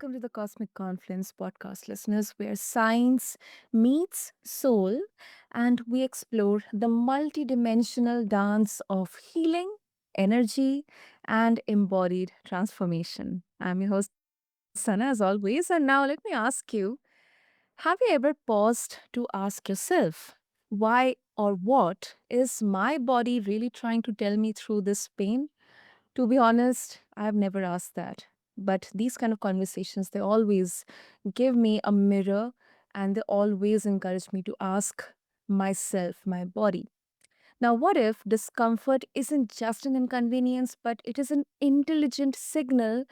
welcome to the Cosmic Confluence podcast, listeners, where science meets soul and we explore the multidimensional dance of healing, energy, and embodied transformation. I'm your host, Sana, as always, and now let me ask you, have you ever paused to ask yourself, why or what is my body really trying to tell me through this pain? To be honest, I've never asked that. But these kind of conversations, they always give me a mirror and they always encourage me to ask myself, my body. Now, what if discomfort isn't just an inconvenience, but it is an intelligent signal,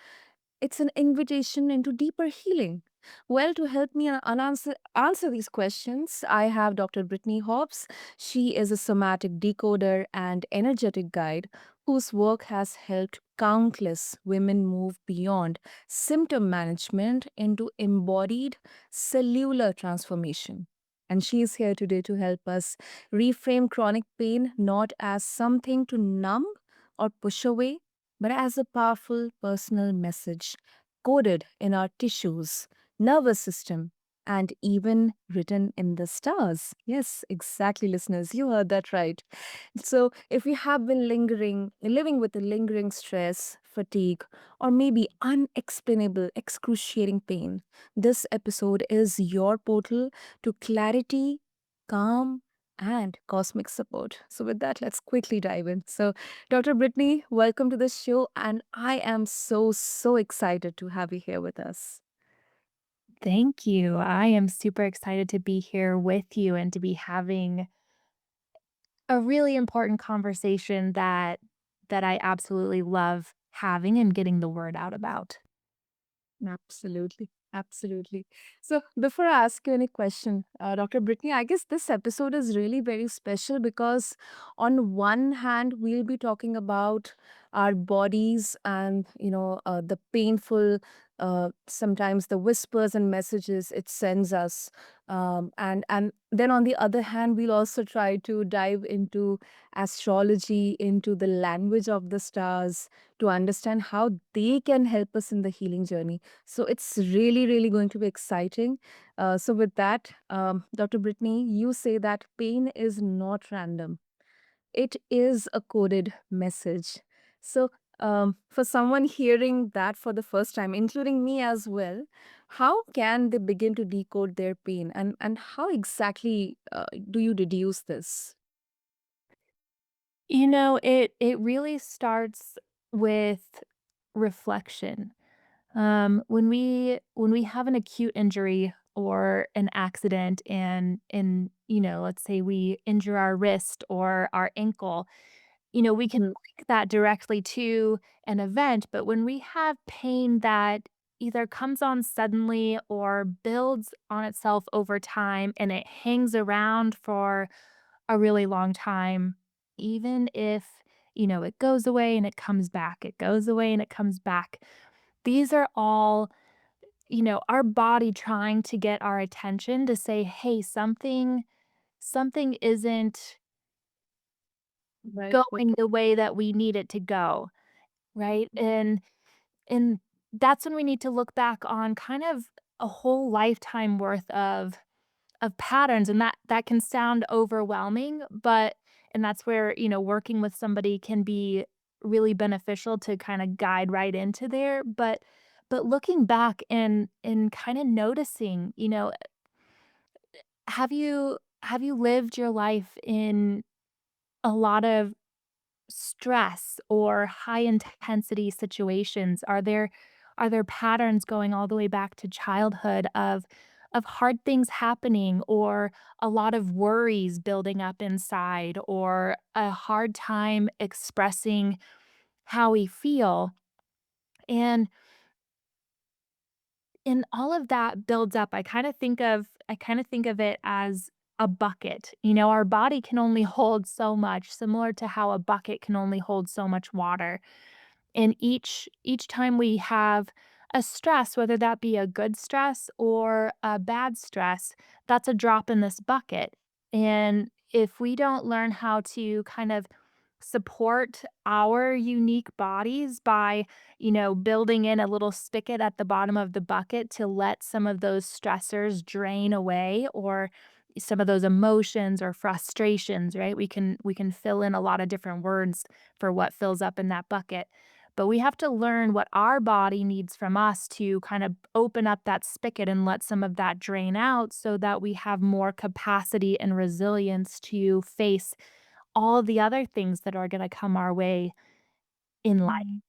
it's an invitation into deeper healing. Well, to help me answer these questions, I have Dr. Brittney Hobbs. She is a somatic decoder and energetic guide whose work has helped countless women move beyond symptom management into embodied cellular transformation. And she is here today to help us reframe chronic pain not as something to numb or push away, but as a powerful personal message coded in our tissues, nervous system, and even written in the stars. Yes, exactly, listeners. You heard that right. So, if you have been living with a lingering stress, fatigue, or maybe unexplainable, excruciating pain, this episode is your portal to clarity, calm, and cosmic support. So, with that, let's quickly dive in. So, Dr. Brittany, welcome to the show, and I am so excited to have you here with us. Thank you. I am super excited to be here with you and to be having a really important conversation that I absolutely love having and getting the word out about. Absolutely. Absolutely. So, before I ask you any question, Dr. Brittany, I guess this episode is really very special because, on one hand, we'll be talking about our bodies and, the painful, sometimes the whispers and messages it sends us. And then on the other hand, we'll also try to dive into astrology, into the language of the stars to understand how they can help us in the healing journey. So it's really going to be exciting. So with that, Dr. Brittany, you say that pain is not random. It is a coded message. So for someone hearing that for the first time, including me as well, how can they begin to decode their pain, and how exactly do you deduce this? It really starts with reflection. When we have an acute injury or an accident and let's say we injure our wrist or our ankle, we can Mhm. link that directly to an event, but when we have pain that either comes on suddenly or builds on itself over time and it hangs around for a really long time, even if, it goes away and it comes back, it goes away and it comes back. These are all, our body trying to get our attention to say, "Hey, something isn't Right. going the way that we need it to go." Right? And that's when we need to look back on kind of a whole lifetime worth of patterns, and that can sound overwhelming, but and that's where, working with somebody can be really beneficial to kinda guide right into there, but looking back and kinda noticing, have you lived your life in a lot of stress or high intensity situations? Are there patterns going all the way back to childhood of hard things happening or a lot of worries building up inside or a hard time expressing how we feel? And all of that builds up. I kind of think of it as a bucket. Our body can only hold so much, similar to how a bucket can only hold so much water. And each time we have a stress, whether that be a good stress or a bad stress, that's a drop in this bucket. And if we don't learn how to kind of support our unique bodies by, building in a little spigot at the bottom of the bucket to let some of those stressors drain away, or some of those emotions or frustrations, right? We can fill in a lot of different words for what fills up in that bucket. But we have to learn what our body needs from us to kind of open up that spigot and let some of that drain out so that we have more capacity and resilience to face all the other things that are gonna come our way in life. Mm.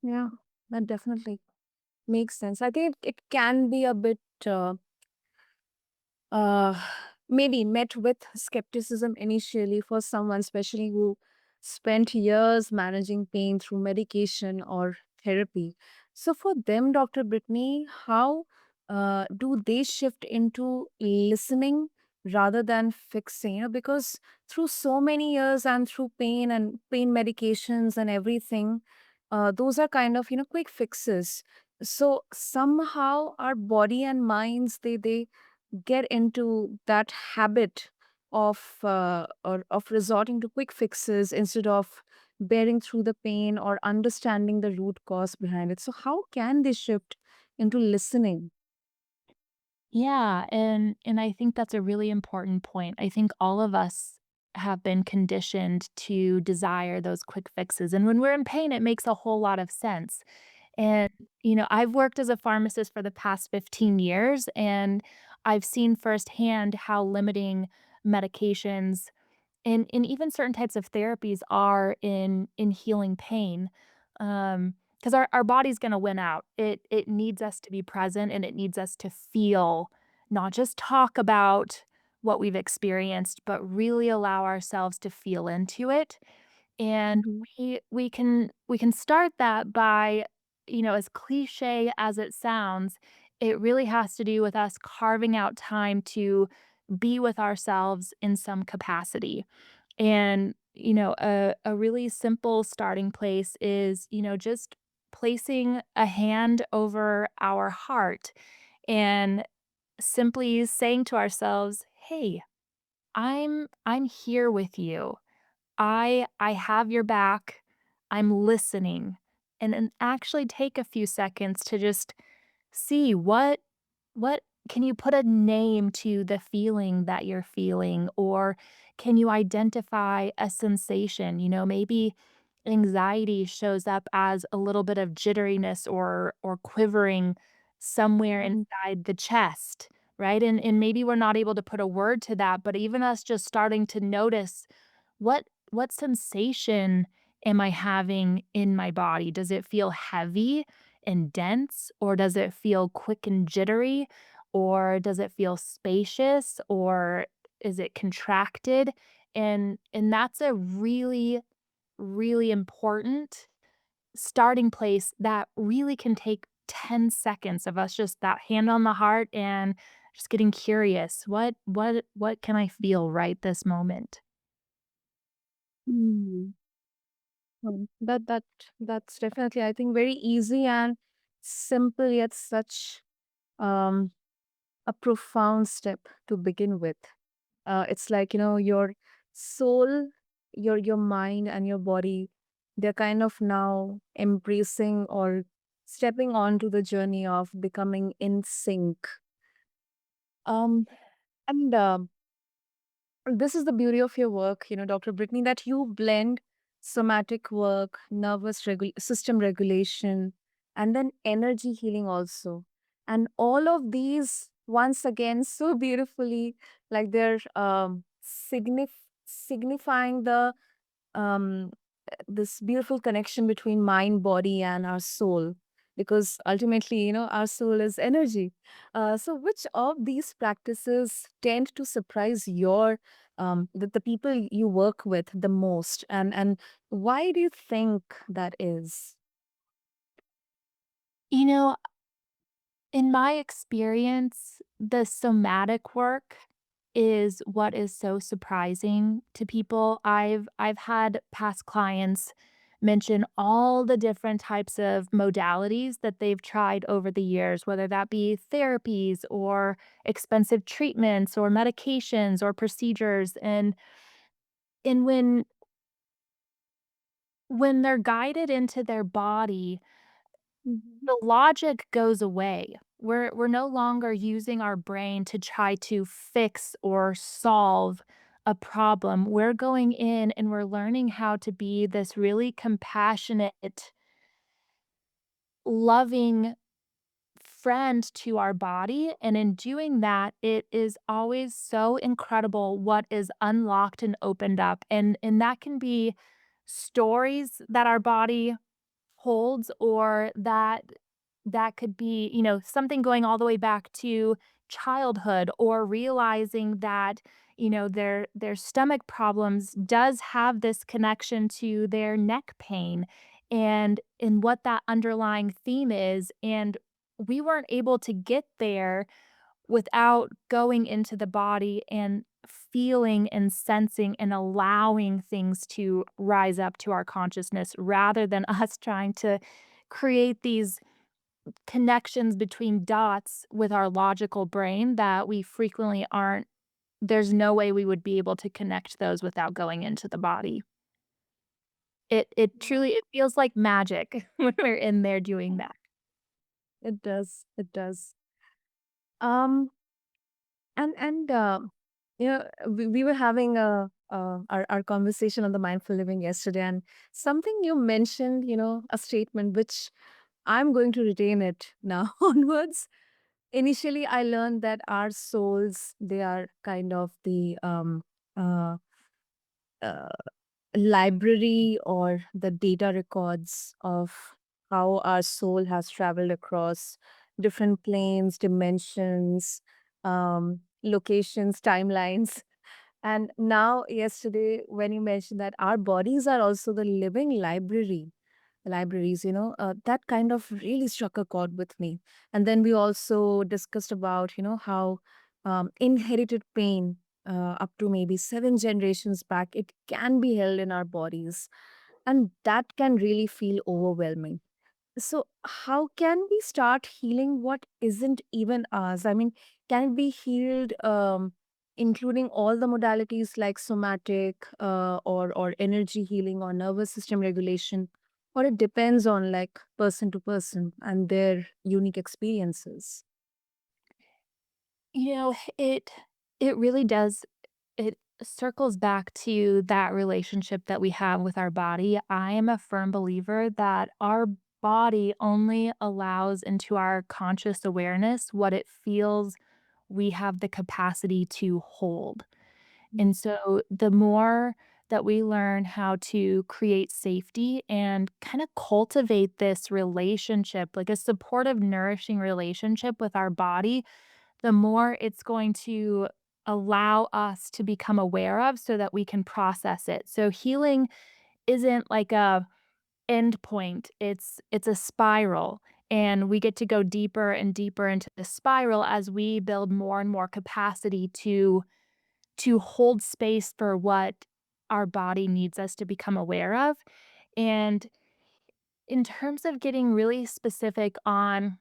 Yeah, that definitely makes sense. I think it can be a bit uh, uh, maybe met with skepticism initially for someone, especially who spent years managing pain through medication or therapy. So, for them, Dr. Brittany, how do they shift into listening rather than fixing? Because through so many years and through pain and pain medications and everything, those are kind of quick fixes. So somehow our body and minds they get into that habit of or of resorting to quick fixes instead of bearing through the pain or understanding the root cause behind it. So how can they shift into listening? Yeah, and I think that's a really important point. I think all of us have been conditioned to desire those quick fixes, and when we're in pain, it makes a whole lot of sense. And, I've worked as a pharmacist for the past 15 years, and I've seen firsthand how limiting medications and even certain types of therapies are in healing pain, because our body's gonna win out. It needs us to be present, and it needs us to feel, not just talk about what we've experienced, but really allow ourselves to feel into it. And Mhm. we can start that by, as cliche as it sounds, it really has to do with us carving out time to be with ourselves in some capacity. And, a really simple starting place is, just placing a hand over our heart and simply saying to ourselves, "Hey, I'm here with you. I have your back. I'm listening." And actually take a few seconds to just see what can you put a name to the feeling that you're feeling, or can you identify a sensation? Maybe anxiety shows up as a little bit of jitteriness or quivering somewhere Mhm. inside the chest, right? And maybe we're not able to put a word to that, but even us just starting to notice what sensation am I having in my body? Does it feel heavy and dense, or does it feel quick and jittery, or does it feel spacious, or is it contracted? And that's a really, really important starting place that really can take 10 seconds of us, just that hand on the heart and just getting curious. What can I feel right this moment? Mm. That's definitely, I think, very easy and simple, yet such um, a profound step to begin with. It's like, your soul, your mind and your body, they're kind of now embracing or stepping onto the journey of becoming in sync. Um, and this is the beauty of your work, Dr. Brittany, that you blend somatic work, system regulation, and then energy healing also. And all of these, once again, so beautifully, like they're signifying the um, this beautiful connection between mind, body, and our soul. Because ultimately, our soul is energy. So, which of these practices tend to surprise the people you work with the most, and why do you think that is? You know, in my experience, the somatic work is what is so surprising to people. I've had past clients mention all the different types of modalities that they've tried over the years, whether that be therapies or expensive treatments or medications or procedures. And when when they're guided into their body, Mhm. the logic goes away. We're no longer using our brain to try to fix or solve a problem. We're going in and we're learning how to be this really compassionate, loving friend to our body, and in doing that, it is always so incredible what is unlocked and opened up, and that can be stories that our body holds, or that could be, something going all the way back to childhood, or realizing that, their stomach problems does have this connection to their neck pain, and what that underlying theme is, and we weren't able to get there without going into the body and feeling and sensing and allowing things to rise up to our consciousness rather than us trying to create these connections between dots with our logical brain that we frequently aren't there's no way we would be able to connect those without going into the body. It Yeah. truly it feels like magic when we're in there doing Oh, that. it does. It does. Um, and we were having our conversation on the mindful living yesterday, and something you mentioned, a statement which I'm going to retain it now onwards. Initially, I learned that our souls, they are kind of the uh, uh, library or the data records of how our soul has traveled across different planes, dimensions, locations, timelines. And now, yesterday, when you mentioned that our bodies are also the living libraries, that kind of really struck a chord with me. And then we also discussed about, how inherited pain, up to maybe 7 generations back, it can be held in our bodies. And that can really feel overwhelming. So, how can we start healing what isn't even ours? I mean, can it be healed, including all the modalities like somatic, or energy healing or nervous system regulation, or it depends on like person to person and their unique experiences? You know, it really does it circles back to that relationship that we have with our body. I am a firm believer that our body only allows into our conscious awareness what it feels we have the capacity to hold. Mm. And so the more that we learn how to create safety and kind of cultivate this relationship, like a supportive, nourishing relationship with our body, the more it's going to allow us to become aware of so that we can process it. So healing isn't like a end point. It's a spiral, and we get to go deeper and deeper into the spiral as we build more and more capacity to hold space for what our body needs us to become aware of. And in terms of getting really specific on,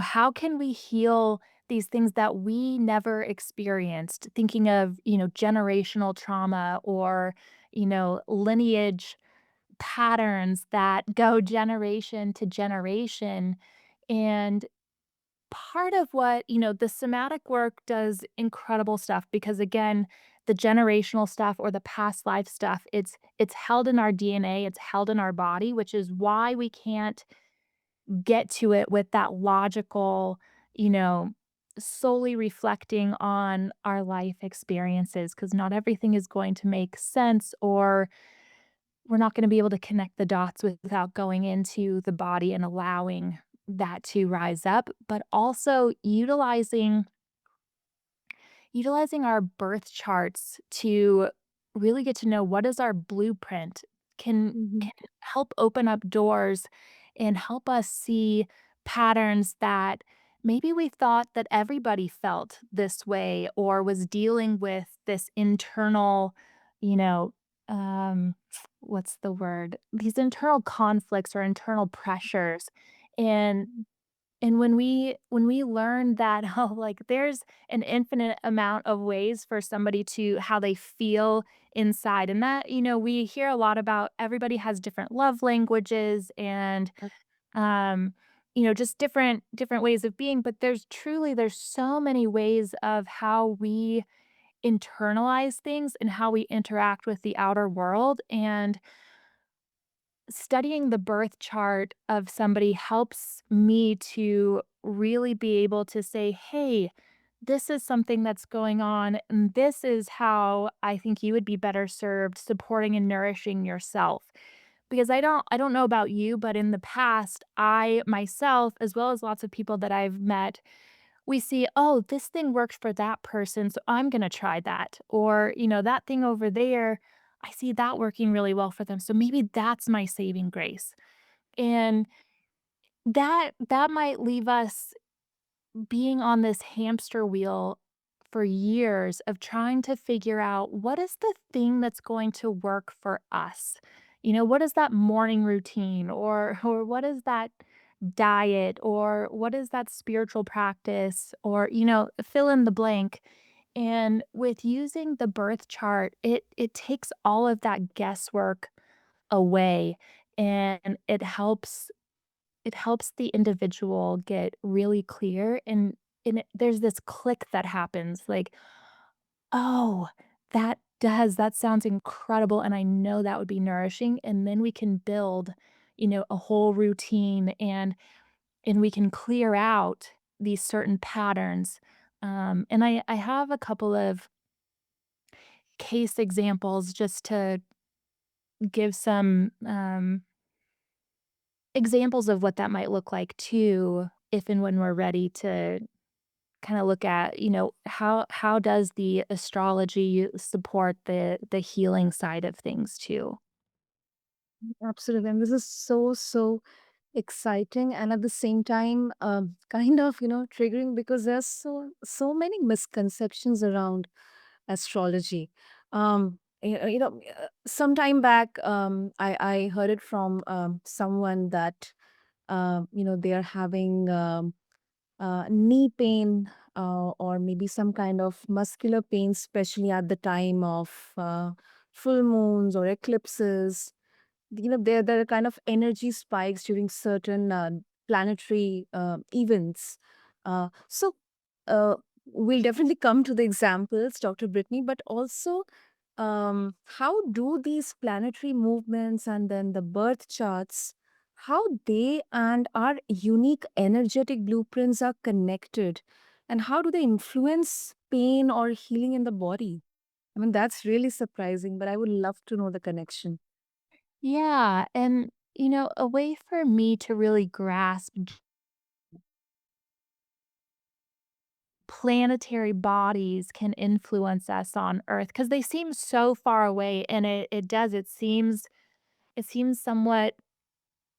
how can we heal these things that we never experienced? Thinking of, generational trauma or, lineage patterns that go generation to generation. And part of what, the somatic work does incredible stuff because again, the generational stuff or the past life stuff, it's held in our DNA, it's held in our body, which is why we can't get to it with that logical, you know, solely reflecting on our life experiences because not everything is going to make sense, or we're not going to be able to connect the dots without going into the body and allowing that to rise up, but also utilizing our birth charts to really get to know what is our blueprint Mhm. can help open up doors and help us see patterns that maybe we thought that everybody felt this way or was dealing with this internal, you know, um, what's the word? These internal conflicts or internal pressures. And And when we learn that, oh, like, there's an infinite amount of ways for somebody to how they feel inside, and that, we hear a lot about everybody has different love languages and, um, just different ways of being, but there's so many ways of how we internalize things and how we interact with the outer world, and studying the birth chart of somebody helps me to really be able to say, "Hey, this is something that's going on, and this is how I think you would be better served supporting and nourishing yourself." Because I don't know about you, but in the past, I myself, as well as lots of people that I've met, we see, "Oh, this thing worked for that person, so I'm gonna try that." Or, "That thing over there, I see that working really well for them, so maybe that's my saving grace." And that might leave us being on this hamster wheel for years of trying to figure out what is the thing that's going to work for us. What is that morning routine, or what is that diet, or what is that spiritual practice, or fill in the blank. And with using the birth chart, it takes all of that guesswork away, and it helps the individual get really clear, there's this click that happens, like, "Oh, that sounds incredible, and I know that would be nourishing," and then we can build, a whole routine, and we can clear out these certain patterns. And I have a couple of case examples just to give some, examples of what that might look like too, if and when we're ready to kinda look at, how does the astrology support the healing side of things too? Absolutely. And this is so, so exciting and at the same time, kind of, triggering because there's so many misconceptions around astrology. Some time back, I heard it from someone that, they are having knee pain or maybe some kind of muscular pain, especially at the time of full moons or eclipses. There are kind of energy spikes during certain planetary events. So we'll definitely come to the examples, Dr. Brittany, but also how do these planetary movements and then the birth charts, how they and our unique energetic blueprints are connected, and how do they influence pain or healing in the body? I mean, that's really surprising, but I would love to know the connection. Yeah, and, a way for me to really grasp planetary bodies can influence us on Earth because they seem so far away, and it seems somewhat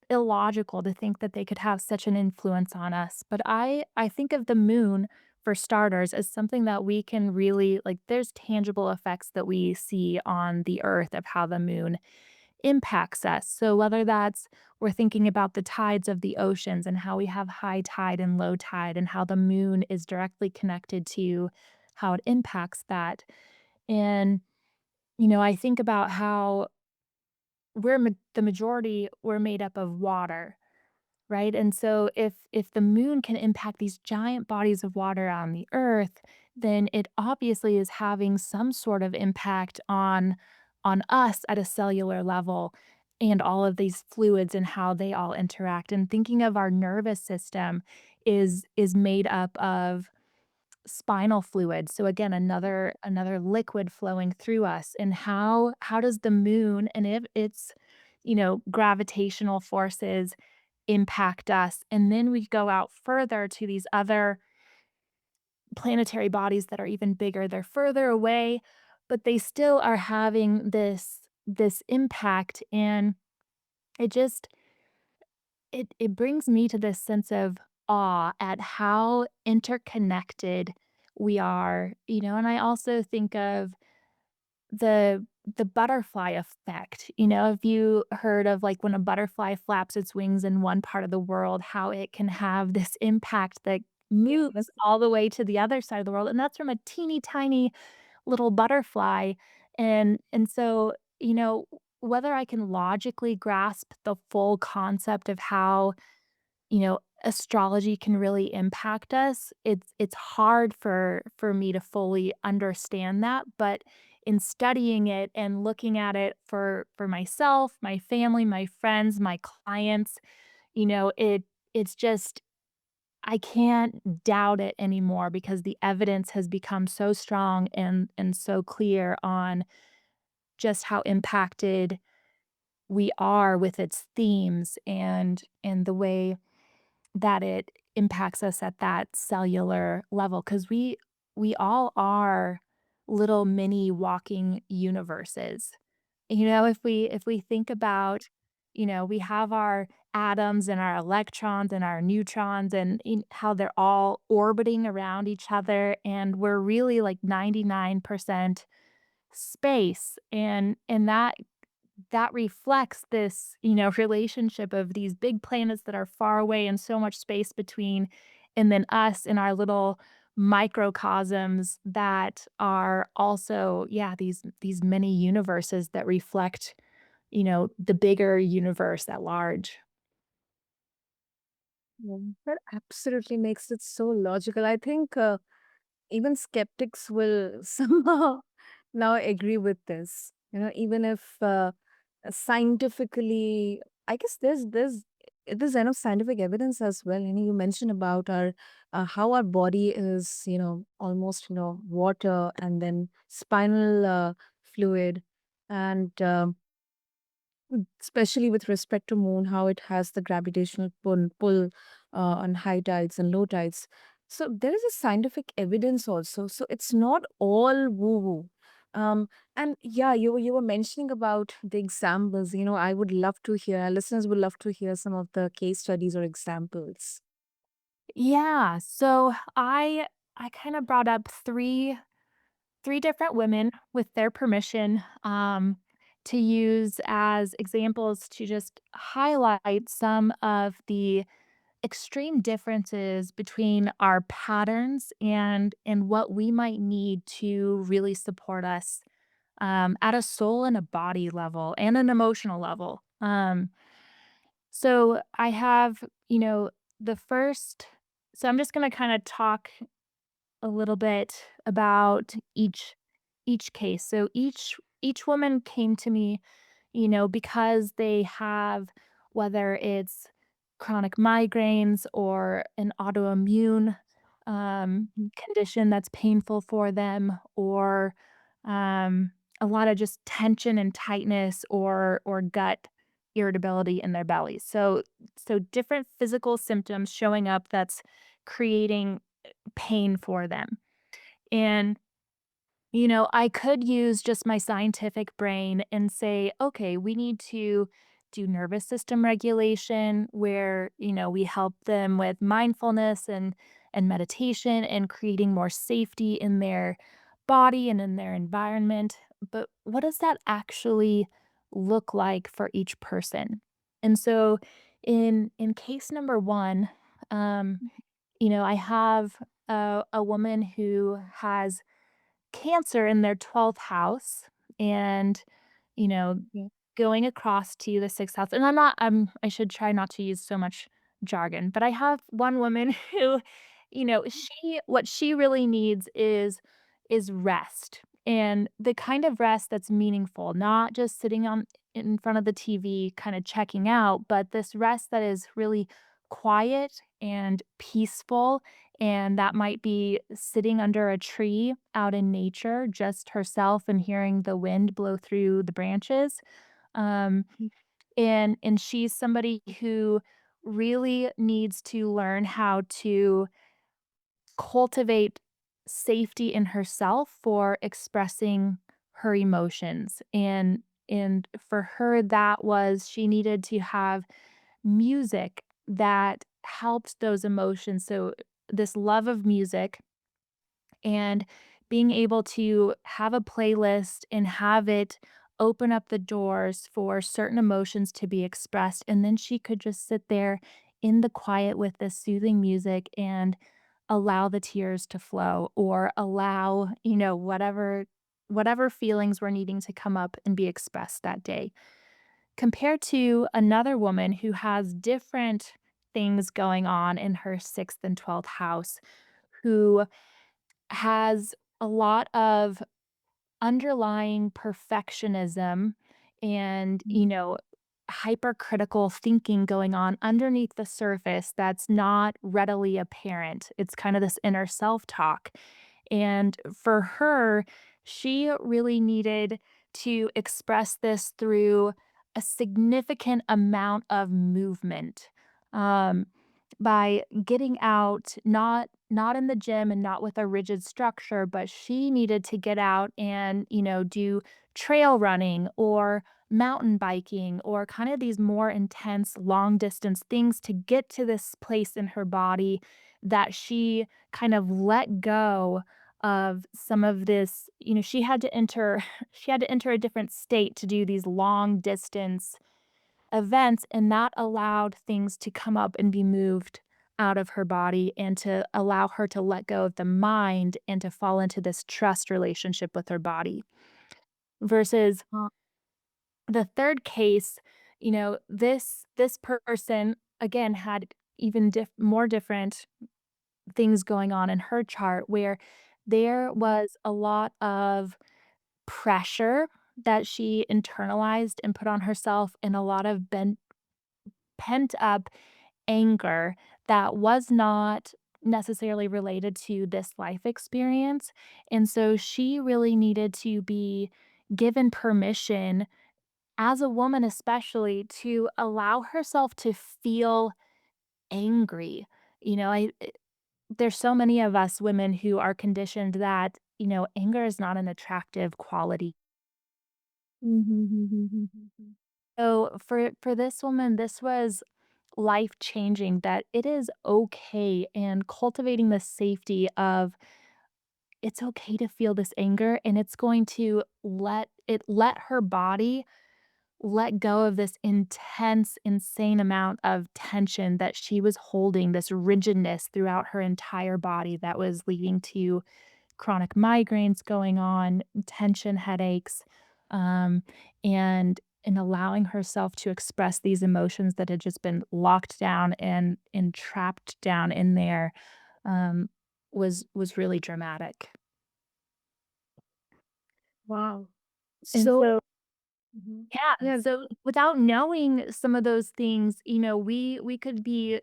illogical to think that they could have such an influence on us. But I think of the moon, for starters, as something that we can really like, there's tangible effects that we see on the Earth of how the moon impacts us. So whether that's we're thinking about the tides of the oceans and how we have high tide and low tide and how the moon is directly connected to how it impacts that. And, I think about how the majority, we're made up of water. Right? And so if the moon can impact these giant bodies of water on the earth, then it obviously is having some sort of impact on us at a cellular level, and all of these fluids and how they all interact. And thinking of our nervous system is made up of spinal fluid. So again, another liquid flowing through us. And how does the moon, and if it's, gravitational forces impact us, and then we go out further to these other planetary bodies that are even bigger. They're further away, but they still are having this impact, and it just it brings me to this sense of awe at how interconnected we are, and I also think of the the butterfly effect. Have you heard of like when a butterfly flaps its wings in one part of the world, how it can have this impact that moves Yes. all the way to the other side of the world? And that's from a teeny tiny little butterfly. And so, whether I can logically grasp the full concept of how astrology can really impact us. It's hard for me to fully understand that, but in studying it and looking at it for myself, my family, my friends, my clients, it's just I can't doubt it anymore because the evidence has become so strong and so clear on just how impacted we are with its themes and the way that it impacts us at that cellular level, because we all are little mini walking universes. If we think about, we have our atoms and our electrons and our neutrons and how they're all orbiting around each other, and we're really like 99% space, and that reflects this, relationship of these big planets that are far away and so much space between, and then us in our little microcosms that are also, yeah, these many universes that reflect, the bigger universe at large. That absolutely makes it so logical. I think even skeptics will somehow now agree with this. Even if scientifically, I guess there's enough scientific evidence as well. You mentioned about our how our body is, almost water and then spinal fluid, and especially with respect to moon, how it has the gravitational pull on high tides and low tides. So there is a scientific evidence also. So it's not all woo woo. And yeah, you were mentioning about the examples. I would love to hear. Our listeners would love to hear some of the case studies or examples. Yeah, so I kind of brought up three different women with their permission, to use as examples to just highlight some of the extreme differences between our patterns and what we might need to really support us, at a soul and a body level and an emotional level. So I have, the first. So I'm just going to kind of talk a little bit about each case. So each woman came to me, because they have, whether it's chronic migraines or an autoimmune condition that's painful for them, or um, a lot of just tension and tightness or gut irritability in their bellies. So different physical symptoms showing up that's creating pain for them. And, I could use just my scientific brain and say, okay, we need to do nervous system regulation where, we help them with mindfulness and meditation and creating more safety in their body and in their environment. But what does that actually look like for each person? And so in case number one, um, I have a woman who has cancer in their 12th house and, you know, Yeah. going across to the 6th house. And I should try not to use so much jargon, but I have one woman who, what she really needs is rest, and the kind of rest that's meaningful, not just sitting on in front of the TV kind of checking out, but this rest that is really quiet and peaceful, and that might be sitting under a tree out in nature, just herself and hearing the wind blow through the branches. Um, and she's somebody who really needs to learn how to cultivate safety in herself for expressing her emotions. And for her, that was she needed to have music that helped those emotions. So this love of music and being able to have a playlist and have it open up the doors for certain emotions to be expressed, and then she could just sit there in the quiet with this soothing music and allow the tears to flow or allow, whatever feelings were needing to come up and be expressed that day. Compared to another woman who has different things going on in her 6th and 12th house, who has a lot of underlying perfectionism and, hypercritical thinking going on underneath the surface that's not readily apparent. It's kind of this inner self-talk. And for her, she really needed to express this through a significant amount of movement. Um, by getting out, not in the gym and not with a rigid structure, but she needed to get out and, do trail running or mountain biking or kind of these more intense long distance things to get to this place in her body that she kind of let go of some of this. She had to enter she had to enter a different state to do these long distance events, and that allowed things to come up and be moved out of her body and to allow her to let go of the mind and to fall into this trust relationship with her body. Versus the 3rd case, this person, again, had even more different things going on in her chart where there was a lot of pressure that she internalized and put on herself and a lot of pent up anger that was not necessarily related to this life experience. And so she really needed to be given permission as a woman, especially to allow herself to feel angry. You know, there's so many of us women who are conditioned that, anger is not an attractive quality. Mhm. So for this woman, this was life changing that it is okay and cultivating the safety of it's okay to feel this anger and it's going to let her body let go of this intense, insane amount of tension that she was holding, this rigidness throughout her entire body that was leading to chronic migraines going on, tension headaches, um, and allowing herself to express these emotions that had just been locked down and trapped down in there, um, was really dramatic. Wow. And So, so mhm. yeah, Yeah. so without knowing some of those things, we could be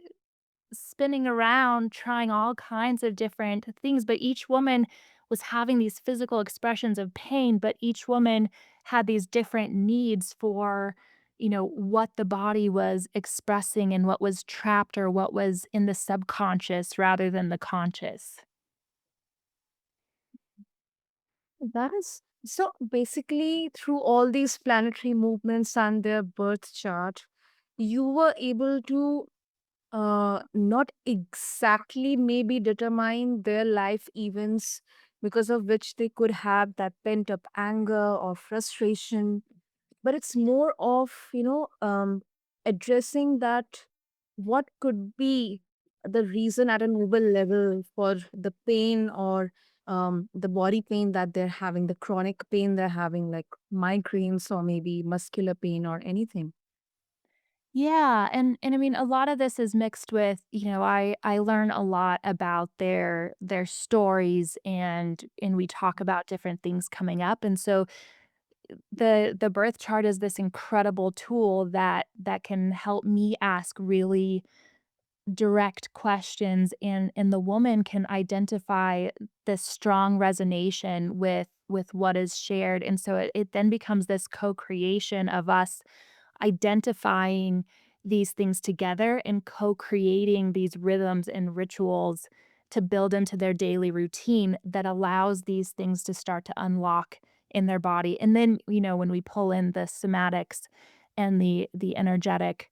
spinning around trying all kinds of different things, but each woman was having these physical expressions of pain, but each woman had these different needs for, what the body was expressing and what was trapped or what was in the subconscious rather than the conscious. That is so basically through all these planetary movements and their birth chart, you were able to not exactly maybe determine their life events because of which they could have that pent up anger or frustration, but it's more of addressing that what could be the reason at a noble level for the pain or the body pain that they're having, the chronic pain they're having, like migraines or maybe muscular pain or anything. Yeah, and I mean a lot of this is mixed with, I learn a lot about their stories and we talk about different things coming up. And so the birth chart is this incredible tool that can help me ask really direct questions, and the woman can identify this strong resonation with what is shared. And so it then becomes this co-creation of us identifying these things together and co-creating these rhythms and rituals to build into their daily routine that allows these things to start to unlock in their body. And then, when we pull in the somatics and the energetic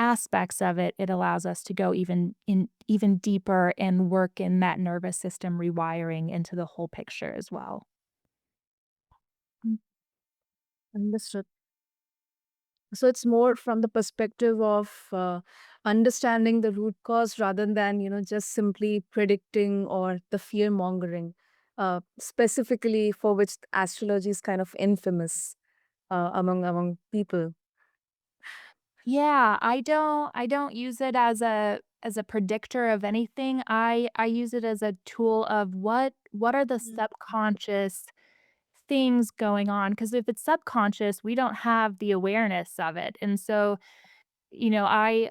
aspects of it, it allows us to go even deeper and work in that nervous system rewiring into the whole picture as well. Mm, understood. So it's more from the perspective of understanding the root cause rather than, just simply predicting or the fear mongering, specifically for which astrology is kind of infamous among people. I don't use it as a predictor of anything. I use it as a tool of what are the subconscious things going on, because if it's subconscious, we don't have the awareness of it. And so, I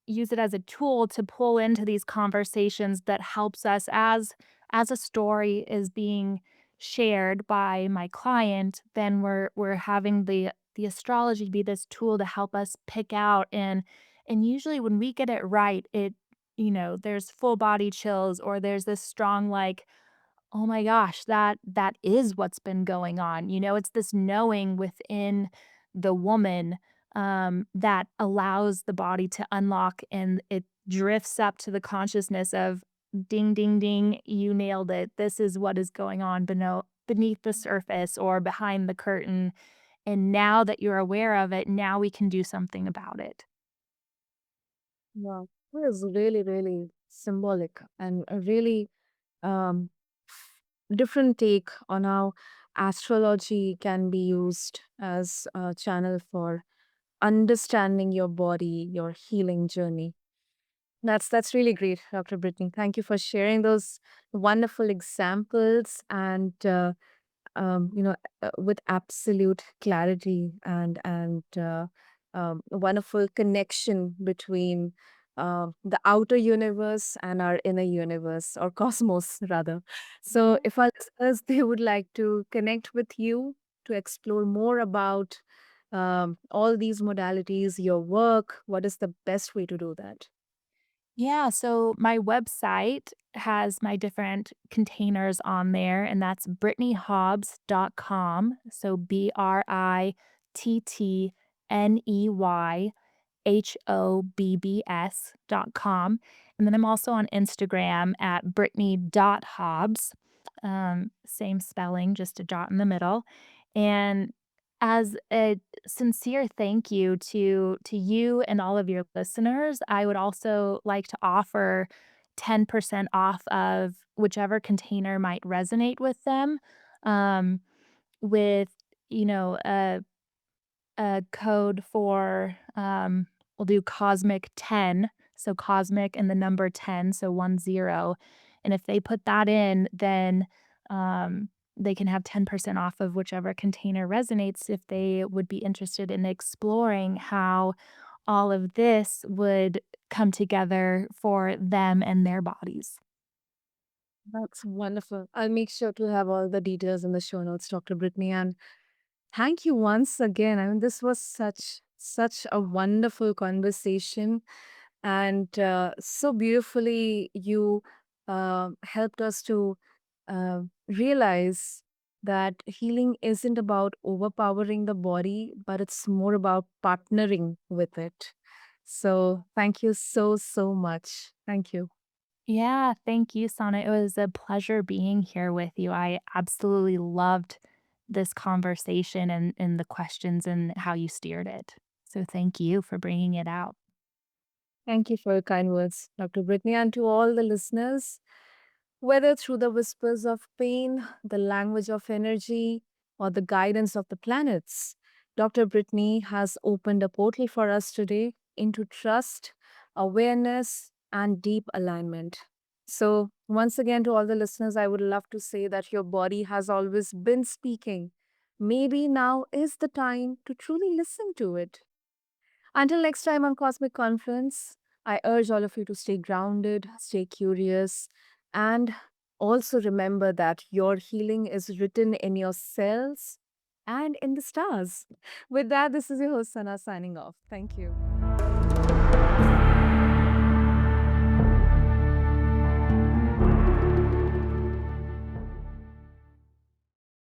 use it as a tool to pull into these conversations that helps us as a story is being shared by my client, then we're having the astrology be this tool to help us pick out, and usually when we get it right, there's full body chills, or there's this strong, like, oh my gosh, that is what's been going on, it's this knowing within the woman, that allows the body to unlock, and it drifts up to the consciousness of, "Ding, ding, ding, you nailed it. This is what is going on beneath the surface or behind the curtain, and now that you're aware of it, now we can do something about it." Wow, it was really, really symbolic and a really um, different take on how astrology can be used as a channel for understanding your body, your healing journey. That's really great, Dr. Brittany. Thank you for sharing those wonderful examples and with absolute clarity and a wonderful connection between the outer universe and our inner universe or cosmos rather. So Mhm. if our listeners they would like to connect with you to explore more about all these modalities, your work, what is the best way to do that? Yeah, so my website has my different containers on there, and that's brittneyhobbs.com. So BrittneyHobbs.com. And then I'm also on Instagram at Brittney.Hobbs. Same spelling, just a dot in the middle. And as a sincere thank you to you and all of your listeners, I would also like to offer 10% off of whichever container might resonate with them, um, with, a code for, we'll do Cosmic 10, so Cosmic and the number 10, so 10, and if they put that in, then, they can have 10% off of whichever container resonates if they would be interested in exploring how all of this would come together for them and their bodies. That's wonderful. I'll make sure to have all the details in the show notes, Dr. Brittany. And thank you once again. I mean, this was such a wonderful conversation, and so beautifully you helped us to realize that healing isn't about overpowering the body, but it's more about partnering with it. So, thank you so much. Thank you. Yeah, thank you, Sana. It was a pleasure being here with you. I absolutely loved this conversation and the questions and how you steered it. So thank you for bringing it out. Thank you for your kind words, Dr. Brittany, and to all the listeners. Whether through the whispers of pain, the language of energy, or the guidance of the planets, Dr. Brittany has opened a portal for us today into trust, awareness, and deep alignment. So, once again, to all the listeners, I would love to say that your body has always been speaking. Maybe now is the time to truly listen to it. Until next time on Cosmic Confluence, I urge all of you to stay grounded, stay curious, and also remember that your healing is written in your cells and in the stars. With that, this is your host, Sana, signing off. Thank you.